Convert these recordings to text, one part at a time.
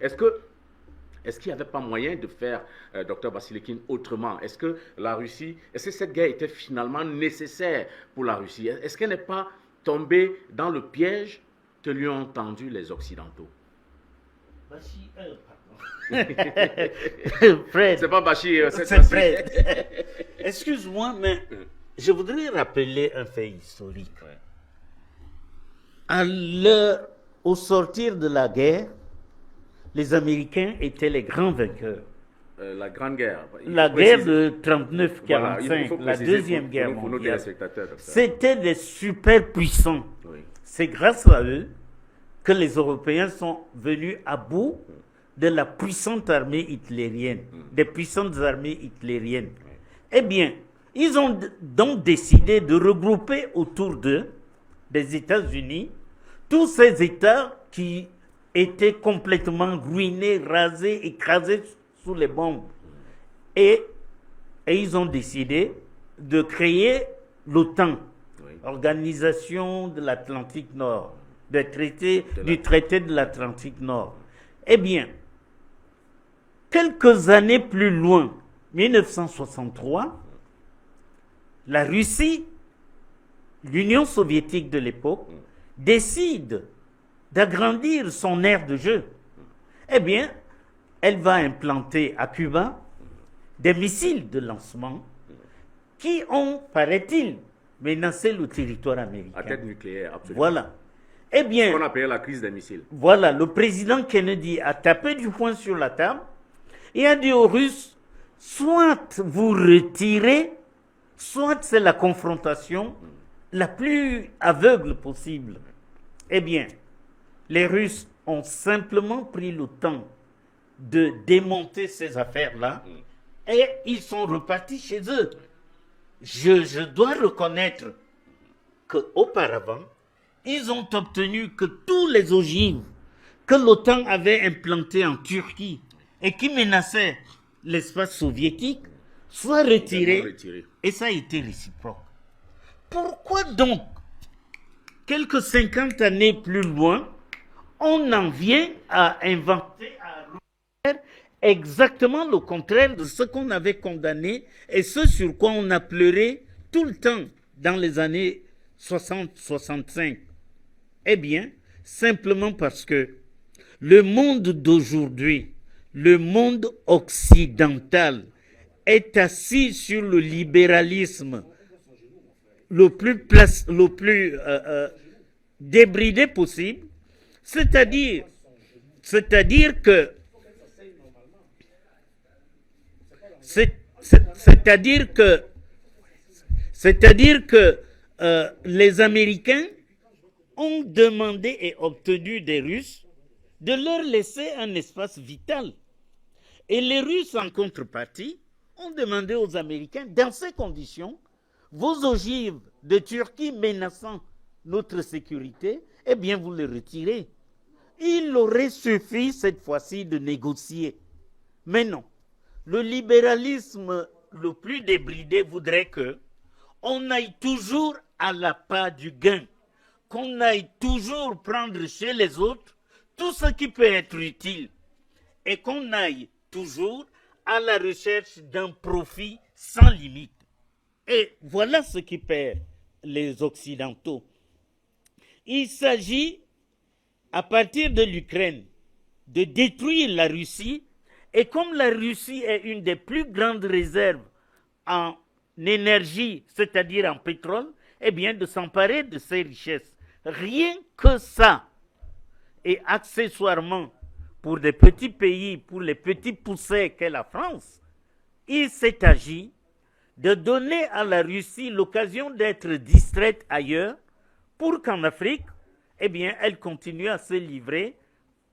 Est-ce que est-ce qu'il n'y avait pas moyen de faire, docteur Bassilekin, autrement? Est-ce que cette guerre était finalement nécessaire pour la Russie? Est-ce qu'elle n'est pas tombée dans le piège que lui ont tendu les Occidentaux? Fred, C'est pas Bachir, c'est Fred. Excuse-moi, mais je voudrais rappeler un fait historique. Au sortir de la guerre, les Américains étaient les grands vainqueurs. La Grande Guerre. La guerre de 39-45, voilà, la Deuxième Guerre pour nos mondiale, téléspectateurs. c'était des superpuissants. Oui. C'est grâce à eux que les Européens sont venus à bout de la puissante armée hitlérienne, des puissantes armées hitlériennes. Eh bien, ils ont donc décidé de regrouper autour d'eux, des États-Unis, tous ces États qui étaient complètement ruinés, rasés, écrasés sous les bombes. Et ils ont décidé de créer l'OTAN, Organisation de l'Atlantique Nord, du traité de l'Atlantique Nord. Eh bien, quelques années plus loin, 1963, la Russie, l'Union soviétique de l'époque, décide d'agrandir son aire de jeu. Eh bien, elle va implanter à Cuba des missiles de lancement qui ont, paraît-il, menacé le territoire américain. À tête nucléaire, absolument. Voilà. Eh bien, ce qu'on appelait la crise des missiles. Voilà, le président Kennedy a tapé du poing sur la table et a dit aux Russes, soit vous retirez, soit c'est la confrontation la plus aveugle possible. Eh bien, les Russes ont simplement pris le temps de démonter ces affaires-là et ils sont repartis chez eux. Je dois reconnaître qu'auparavant, ils ont obtenu que tous les ogives que l'OTAN avait implantés en Turquie et qui menaçaient l'espace soviétique soient retirés. Et ça a été réciproque. Pourquoi donc, quelques 50 années plus loin, on en vient à inventer, à refaire exactement le contraire de ce qu'on avait condamné et ce sur quoi on a pleuré tout le temps dans les années 60-65? Eh bien, simplement parce que le monde d'aujourd'hui, le monde occidental, est assis sur le libéralisme le plus débridé possible, c'est-à-dire que les Américains ont demandé et obtenu des Russes de leur laisser un espace vital. Et les Russes, en contrepartie, ont demandé aux Américains, dans ces conditions, vos ogives de Turquie menaçant notre sécurité, eh bien, vous les retirez. Il aurait suffi cette fois-ci de négocier. Mais non. Le libéralisme le plus débridé voudrait que on aille toujours à l'appât du gain, qu'on aille toujours prendre chez les autres tout ce qui peut être utile et qu'on aille toujours à la recherche d'un profit sans limite. Et voilà ce qui perd les Occidentaux. Il s'agit, à partir de l'Ukraine, de détruire la Russie, et comme la Russie est une des plus grandes réserves en énergie, c'est-à-dire en pétrole, eh bien de s'emparer de ces richesses. Rien que ça. Et accessoirement, pour des petits pays, pour les petits poussets qu'est la France, il s'est agi de donner à la Russie l'occasion d'être distraite ailleurs pour qu'en Afrique, eh bien, elle continue à se livrer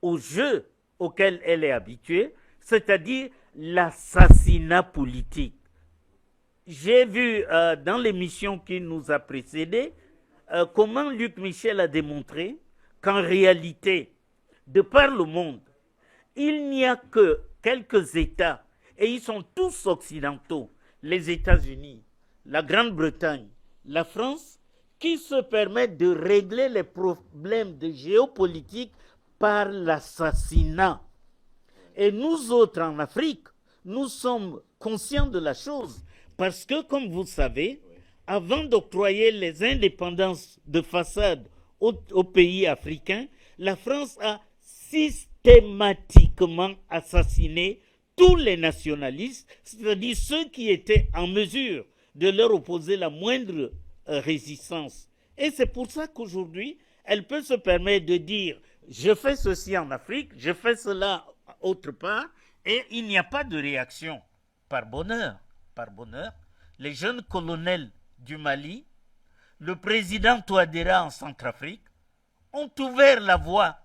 au jeu auquel elle est habituée, c'est-à-dire l'assassinat politique. J'ai vu dans l'émission qui nous a précédés comment Luc Michel a démontré qu'en réalité, de par le monde, il n'y a que quelques États, et ils sont tous occidentaux, les États-Unis, la Grande-Bretagne, la France, qui se permettent de régler les problèmes de géopolitique par l'assassinat. Et nous autres en Afrique, nous sommes conscients de la chose. Parce que, comme vous savez, avant d'octroyer les indépendances de façade aux pays africains, la France a systématiquement assassiné tous les nationalistes, c'est-à-dire ceux qui étaient en mesure de leur opposer la moindre résistance. Et c'est pour ça qu'aujourd'hui, elle peut se permettre de dire « je fais ceci en Afrique, je fais cela autre part », et il n'y a pas de réaction. Par bonheur, les jeunes colonels du Mali, le président Touadéra en Centrafrique, ont ouvert la voie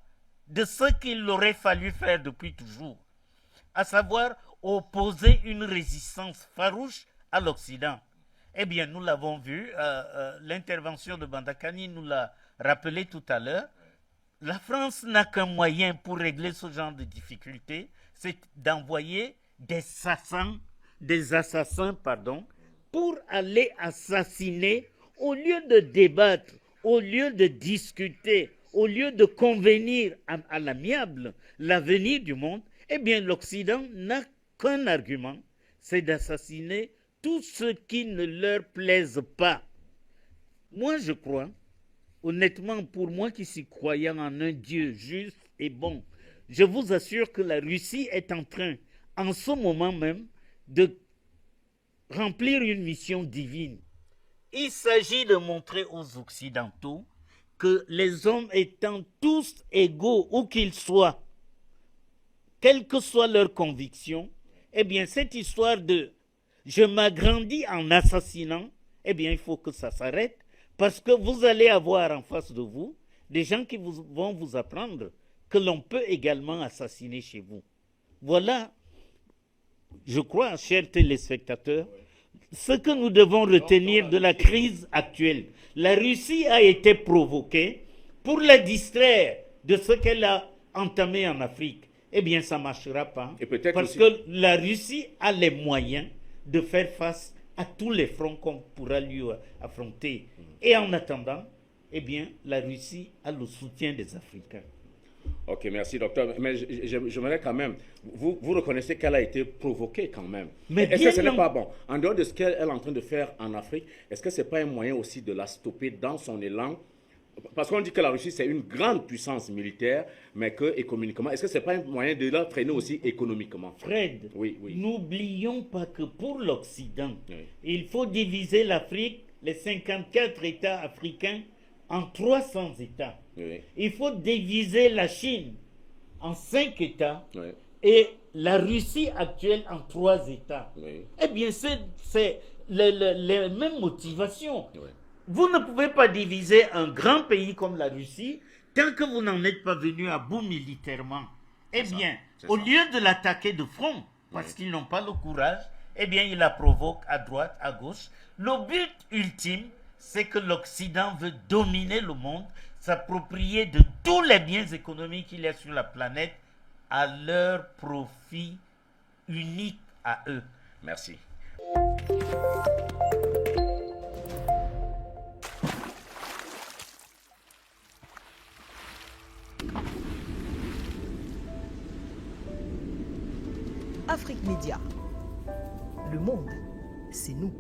de ce qu'il aurait fallu faire depuis toujours, à savoir opposer une résistance farouche à l'Occident. Eh bien, nous l'avons vu, l'intervention de Bandakani nous l'a rappelé tout à l'heure. La France n'a qu'un moyen pour régler ce genre de difficultés, c'est d'envoyer des assassins, pour aller assassiner, au lieu de débattre, au lieu de discuter, au lieu de convenir à l'amiable l'avenir du monde. Eh bien, l'Occident n'a qu'un argument, c'est d'assassiner tout ce qui ne leur plaise pas. Moi, je crois, honnêtement, pour moi qui suis croyant en un Dieu juste et bon, je vous assure que la Russie est en train, en ce moment même, de remplir une mission divine. Il s'agit de montrer aux Occidentaux que les hommes étant tous égaux, où qu'ils soient, quelle que soit leur conviction, eh bien, cette histoire de « je m'agrandis en assassinant », eh bien, il faut que ça s'arrête, parce que vous allez avoir en face de vous des gens qui vont vous apprendre que l'on peut également assassiner chez vous. Voilà, je crois, chers téléspectateurs, ce que nous devons retenir de la crise actuelle. La Russie a été provoquée pour la distraire de ce qu'elle a entamé en Afrique. Eh bien, ça ne marchera pas. Et parce que la Russie a les moyens de faire face à tous les fronts qu'on pourra lui affronter. Et en attendant, eh bien, la Russie a le soutien des Africains. Ok, merci docteur. Mais j'aimerais quand même, vous reconnaissez qu'elle a été provoquée quand même. Mais est-ce que ce n'est pas bon? En dehors de ce qu'elle est en train de faire en Afrique, est-ce que ce n'est pas un moyen aussi de la stopper dans son élan? Parce qu'on dit que la Russie c'est une grande puissance militaire, mais que économiquement, est-ce que ce n'est pas un moyen de la freiner aussi économiquement? Fred, n'oublions pas que pour l'Occident, il faut diviser l'Afrique, les 54 États africains, en 300 États. Il faut diviser la Chine en 5 États et la Russie actuelle en 3 États. Eh bien, c'est les mêmes motivations. Vous ne pouvez pas diviser un grand pays comme la Russie tant que vous n'en êtes pas venu à bout militairement. Eh bien, au lieu de l'attaquer de front, parce qu'ils n'ont pas le courage, eh bien, ils la provoquent à droite, à gauche. Le but ultime, c'est que l'Occident veut dominer le monde, s'approprier de tous les biens économiques qu'il y a sur la planète à leur profit unique à eux. Merci. Afrique Média. Le monde, c'est nous.